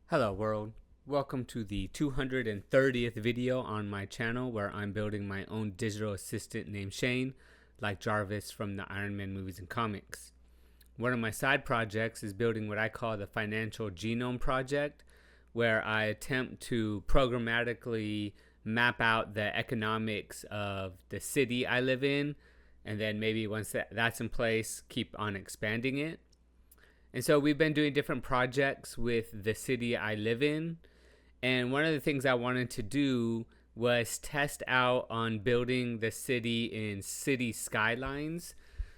Hello world, welcome to the 230th video on my channel where I'm building my own digital assistant named Shane, like Jarvis from the Iron Man movies and comics. One of my side projects is building what I call the Financial Genome Project, where I attempt to programmatically map out the economics of the city I live in, and then maybe once that's in place, keep on expanding it. And so we've been doing different projects with the city I live in. And one of the things I wanted to do was test out on building the city in Cities Skylines.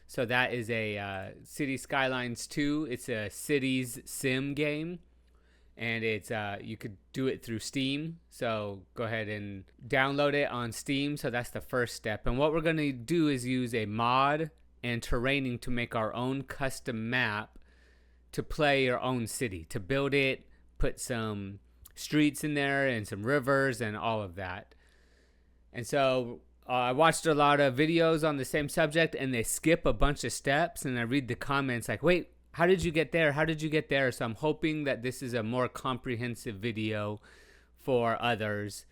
So that is a Cities Skylines 2. It's a cities sim game. And it's you could do it through Steam. So go ahead and download it on Steam. So that's the first step. And what we're going to do is use a mod and terraining to make our own custom map to play your own city, to build it, put some streets in there and some rivers and all of that. And so I watched a lot of videos on the same subject and they skip a bunch of steps, and I read the comments like, wait, how did you get there? How did you get there? So I'm hoping that this is a more comprehensive video for others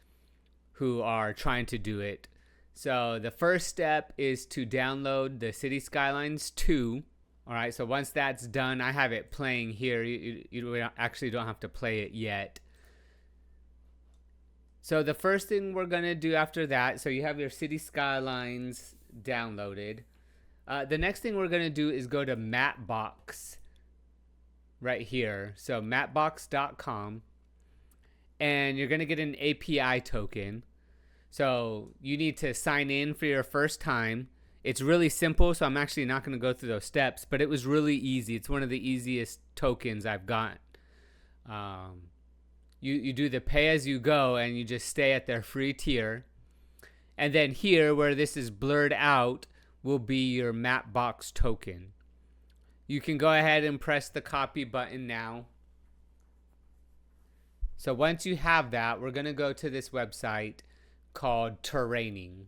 who are trying to do it. So the first step is to download the Cities Skylines 2. All right, so once that's done, I have it playing here. You actually don't have to play it yet. So the first thing we're going to do after that, so you have your City Skylines downloaded. The next thing we're going to do is go to Mapbox right here. So mapbox.com. And you're going to get an API token. So you need to sign in for your first time. It's really simple, so I'm actually not going to go through those steps, but it was really easy. It's one of the easiest tokens I've got. You do the pay as you go, and you just stay at their free tier. And then here, where this is blurred out, will be your Mapbox token. You can go ahead and press the copy button now. So once you have that, we're going to go to this website called Terraining.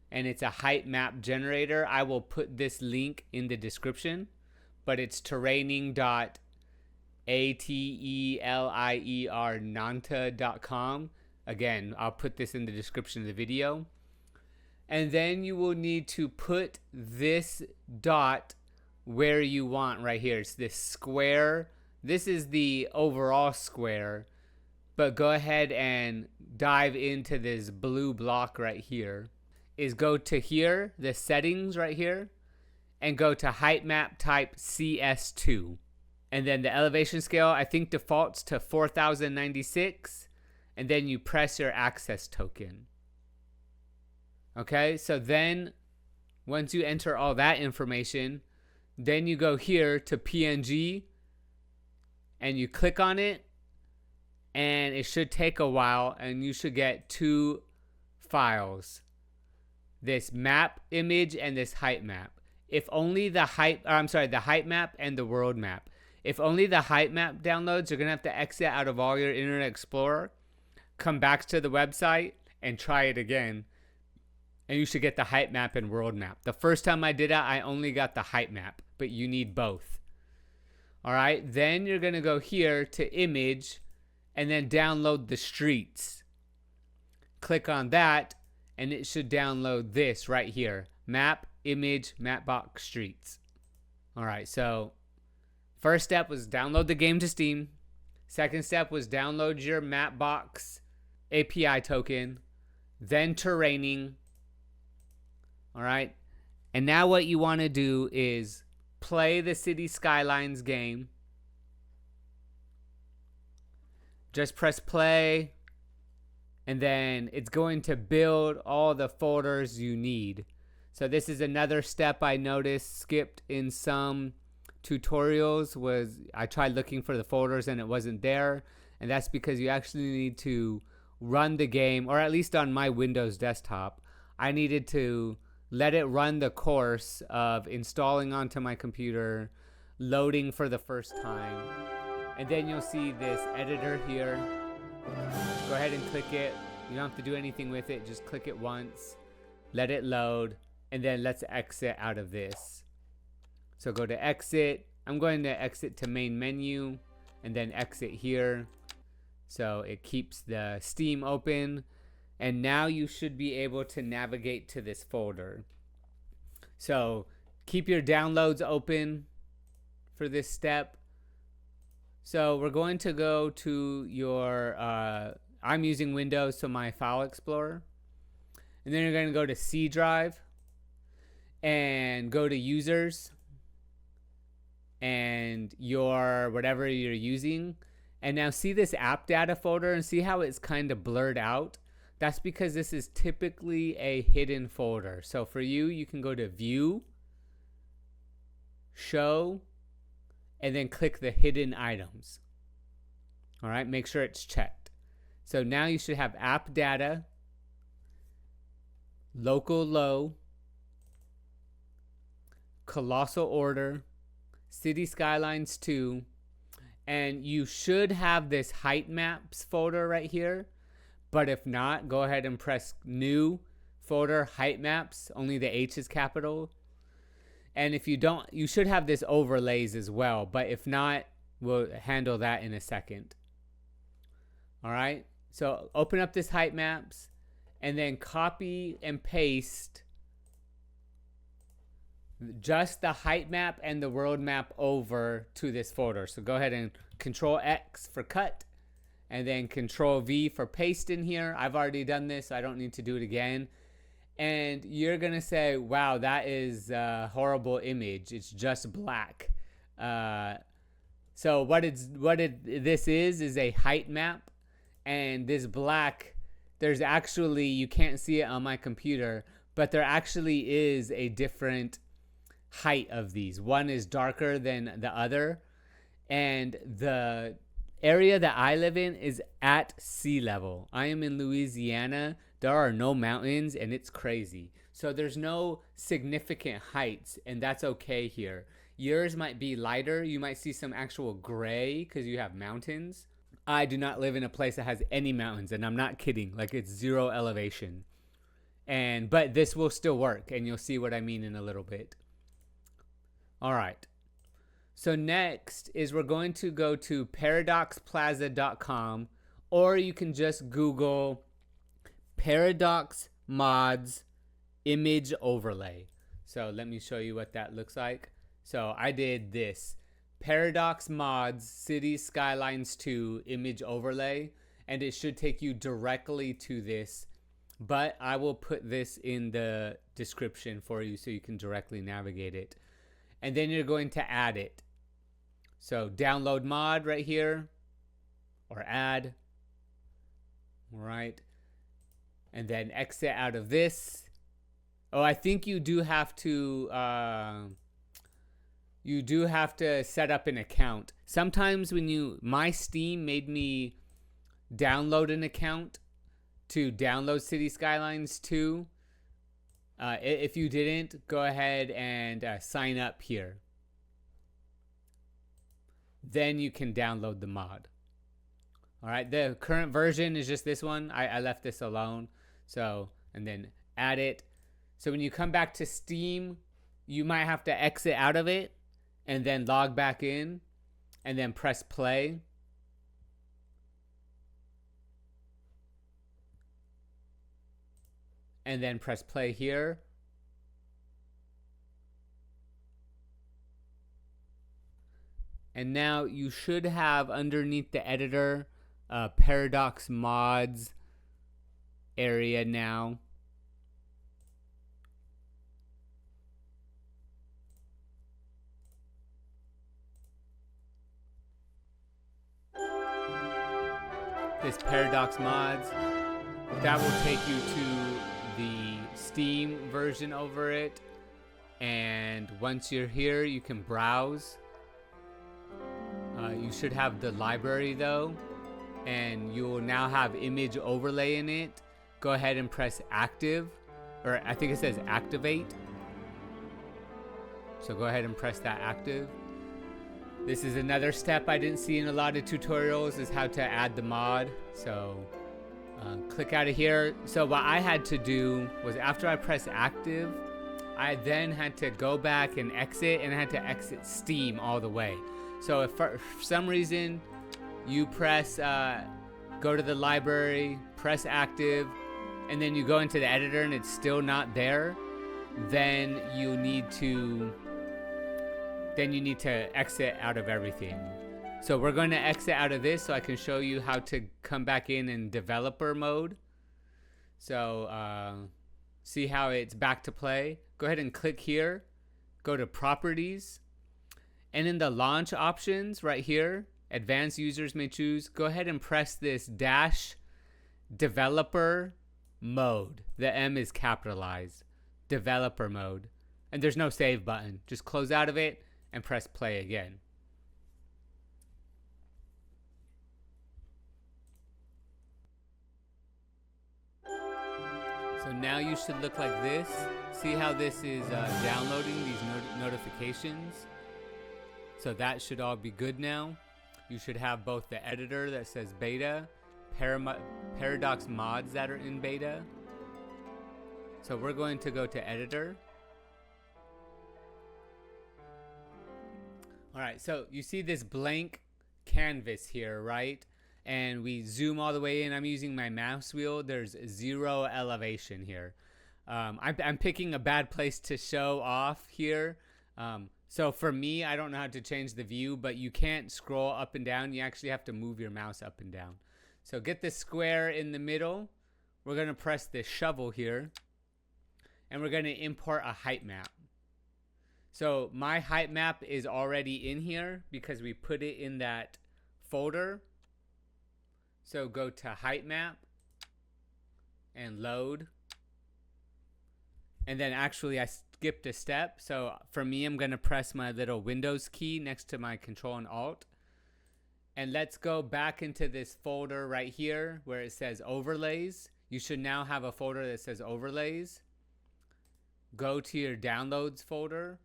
And it's a Heightmap generator. I will put this link in the description, but it's terraining.atelierNanta.com. Again, I'll put this in the description of the video. And then you will need to put this dot where you want right here. It's this square. This is the overall square, but go ahead and dive into this blue block right here. Is go to here, the settings right here, and go to Heightmap type CS2. And then the elevation scale, I think defaults to 4096. And then you press your access token. Okay, so then once you enter all that information, then you go here to PNG and you click on it, and it should take a while, and you should get two files. This map image and this height map. If only the height map and the world map. If only the height map downloads, you're going to have to exit out of all your Internet Explorer, come back to the website, and try it again. And you should get the height map and world map. The first time I did it, I only got the height map, but you need both. All right, then you're going to go here to image and then download the streets. Click on that. And it should download this right here. Map, image, Mapbox streets. All right, so first step was download the game to Steam. Second step was download your Mapbox API token. Then terraining. All right. And now what you want to do is play the Cities Skylines game. Just press play. And then it's going to build all the folders you need. So this is another step I noticed skipped in some tutorials. Was I tried looking for the folders and it wasn't there. And that's because you actually need to run the game, or at least on my Windows desktop, I needed to let it run the course of installing onto my computer, loading for the first time. And then you'll see this editor here. Go ahead and click it. You don't have to do anything with it. Just click it once. Let it load. And then let's exit out of this. So go to exit. I'm going to exit to main menu. and then exit here. So it keeps the Steam open. And now you should be able to navigate to this folder. So keep your downloads open for this step. So we're going to go to your, I'm using Windows, so my File Explorer. And then you're going to go to C drive and go to users and your whatever you're using. And now see this AppData folder and see how it's kind of blurred out. That's because this is typically a hidden folder. So for you, you can go to View, Show, and then click the hidden items. All right, make sure it's checked. So now you should have AppData, LocalLow, Colossal Order, Cities Skylines II, and you should have this Heightmaps folder right here. But if not, go ahead and press New Folder, Heightmaps. Only the H is capital. And if you don't, you should have this overlays as well. But if not, we'll handle that in a second. All right. So open up this Heightmaps and then copy and paste just the height map and the world map over to this folder. So go ahead and Control X for cut. And then Control V for paste in here. I've already done this, so I don't need to do it again. And you're gonna say, wow, that is a horrible image. It's just black. So this is a height map. And this black, there's actually, you can't see it on my computer, but there actually is a different height of these. One is darker than the other. And the area that I live in is at sea level. I am in Louisiana. There are no mountains and it's crazy. So there's no significant heights, and that's okay here. Yours might be lighter. You might see some actual gray because you have mountains. I do not live in a place that has any mountains, and I'm not kidding. Like, it's zero elevation. But this will still work, and you'll see what I mean in a little bit. All right. So next is we're going to go to paradoxplaza.com, or you can just Google Paradox Mods Image Overlay. So let me show you what that looks like. So I did this. Paradox Mods Cities Skylines II Image Overlay, and it should take you directly to this. But I will put this in the description for you so you can directly navigate it. And then you're going to add it. So download mod right here, or add, all right, and then exit out of this. Oh, I think you do have to set up an account. Sometimes when my Steam made me download an account to download City Skylines 2. If you didn't, go ahead and sign up here. Then you can download the mod. All right, the current version is just this one. I left this alone. So, and then add it. So when you come back to Steam, you might have to exit out of it and then log back in and then press play. And then press play here. And now you should have underneath the editor Paradox Mods area now. This Paradox Mods, that will take you to the Steam version over it. And once you're here, you can browse. You should have the library though, and you will now have image overlay in it. Go ahead and press active, or I think it says activate. So go ahead and press that active. This is another step I didn't see in a lot of tutorials, is how to add the mod. So click out of here. So what I had to do was, after I press active, I then had to go back and exit, and I had to exit Steam all the way. So if for some reason you press, go to the library, press active, and then you go into the editor and it's still not there, then you need to exit out of everything. So we're going to exit out of this so I can show you how to come back in developer mode. So see how it's back to play. Go ahead and click here, go to properties, and in the launch options right here, advanced users may choose, go ahead and press this dash developer mode. The M is capitalized. Developer mode. And there's no save button. Just close out of it and press play again. So now you should look like this. See how this is downloading these notifications? So that should all be good now. You should have both the editor that says beta, Paradox mods that are in beta. So we're going to go to editor. All right, so you see this blank canvas here, right? And we zoom all the way in. I'm using my mouse wheel. There's 0 elevation here. I'm picking a bad place to show off here. So for me, I don't know how to change the view, but you can't scroll up and down. You actually have to move your mouse up and down. So get the square in the middle. We're going to press the shovel here. And we're going to import a height map. So my height map is already in here because we put it in that folder. So go to height map and load. And then actually I skipped a step. So for me, I'm going to press my little Windows key next to my Control and Alt. And let's go back into this folder right here where it says overlays. You should now have a folder that says overlays. Go to your downloads folder.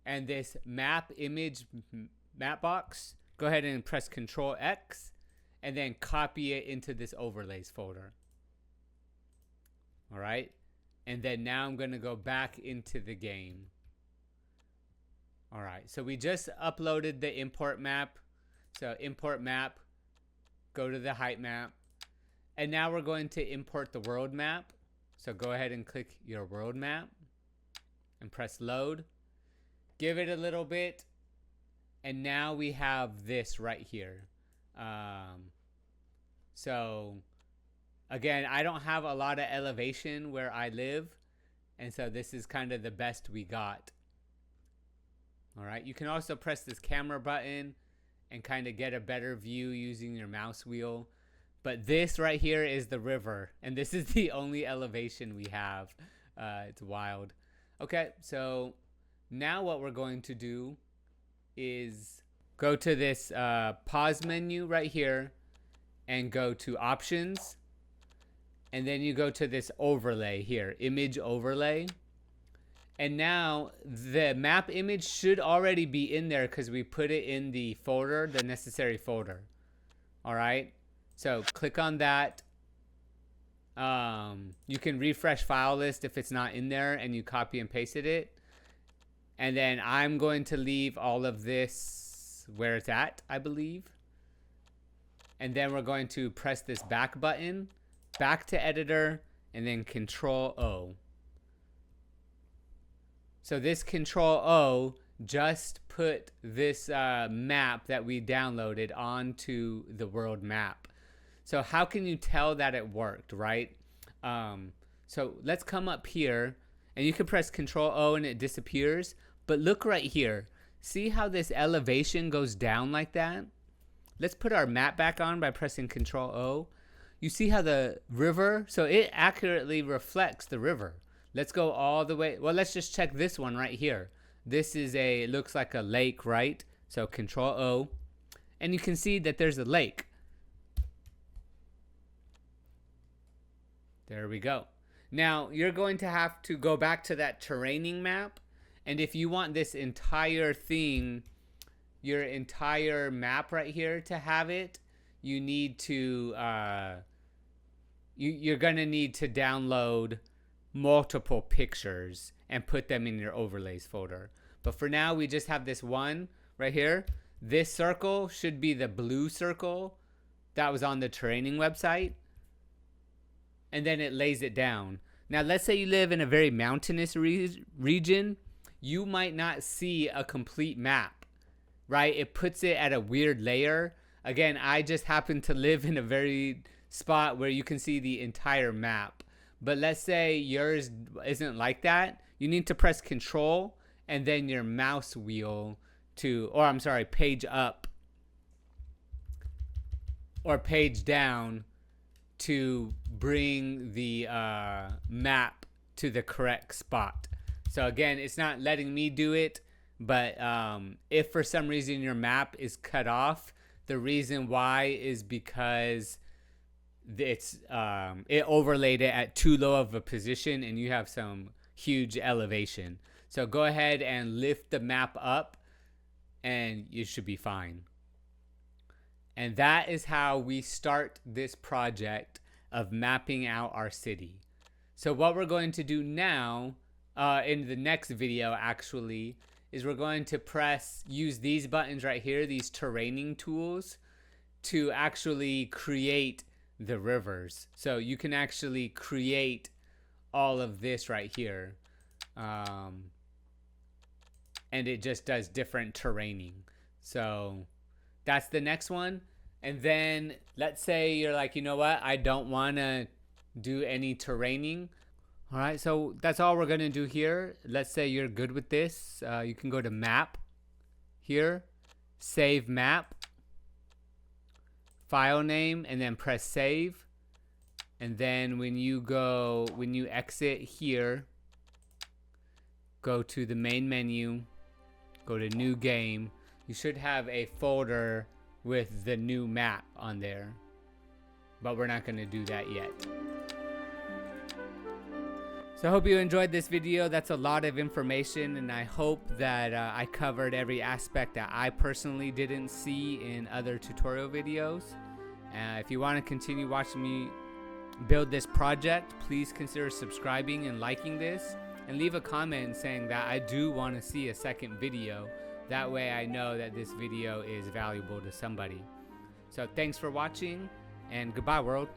And this map image Mapbox, go ahead and press Control X and then copy it into this overlays folder. All right. And then now I'm going to go back into the game. All right. So we just uploaded the import map. So import map, go to the height map. And now we're going to import the world map. So go ahead and click your world map and press load. Give it a little bit. And now we have this right here. So again, I don't have a lot of elevation where I live. And so this is kind of the best we got. All right. You can also press this camera button and kind of get a better view using your mouse wheel. But this right here is the river. And this is the only elevation we have. It's wild. Okay. So now what we're going to do is go to this pause menu right here and go to options. And then you go to this overlay here, image overlay. And now the map image should already be in there because we put it in the folder, the necessary folder. All right. So click on that. You can refresh file list if it's not in there and you copy and pasted it. And then I'm going to leave all of this where it's at, I believe. And then we're going to press this back button, back to editor, and then Control O. So this Control O just put this map that we downloaded onto the world map. So how can you tell that it worked, right? So let's come up here, and you can press Control O and it disappears. But look right here. See how this elevation goes down like that? Let's put our map back on by pressing Control O. You see how the river, so it accurately reflects the river. Let's go all the way. Well, let's just check this one right here. This is it looks like a lake, right? So Control O. And you can see that there's a lake. There we go. Now, you're going to have to go back to that terraining map. And if you want this entire thing, your entire map right here to have it, you need to, you're going to need to download multiple pictures and put them in your overlays folder. But for now, we just have this one. right here, this circle should be the blue circle that was on the terraining website. And then it lays it down. Now, let's say you live in a very mountainous region. You might not see a complete map, right? It puts it at a weird layer. Again, I just happen to live in a very spot where you can see the entire map. But let's say yours isn't like that. You need to press Control and then your mouse wheel page up or page down to bring the map to the correct spot. So again, it's not letting me do it, but if for some reason your map is cut off, the reason why is because it overlaid it at too low of a position and you have some huge elevation. So go ahead and lift the map up and you should be fine. And that is how we start this project of mapping out our city. So what we're going to do now in the next video actually is we're going to use these buttons right here, these terraining tools, to actually create the rivers. So you can actually create all of this right here. And it just does different terraining. So that's the next one. And then let's say you're like, you know what? I don't want to do any terraining. All right, so that's all we're going to do here. Let's say you're good with this. You can go to Map here, Save Map, File Name, and then press Save. And then when you exit here, go to the main menu, go to New Game. You should have a folder with the new map on there, but we're not going to do that yet. So I hope you enjoyed this video. That's a lot of information, and I hope that I covered every aspect that I personally didn't see in other tutorial videos. If you want to continue watching me build this project, please consider subscribing and liking this, and leave a comment saying that I do want to see a second video. That way I know that this video is valuable to somebody. So thanks for watching, and goodbye world.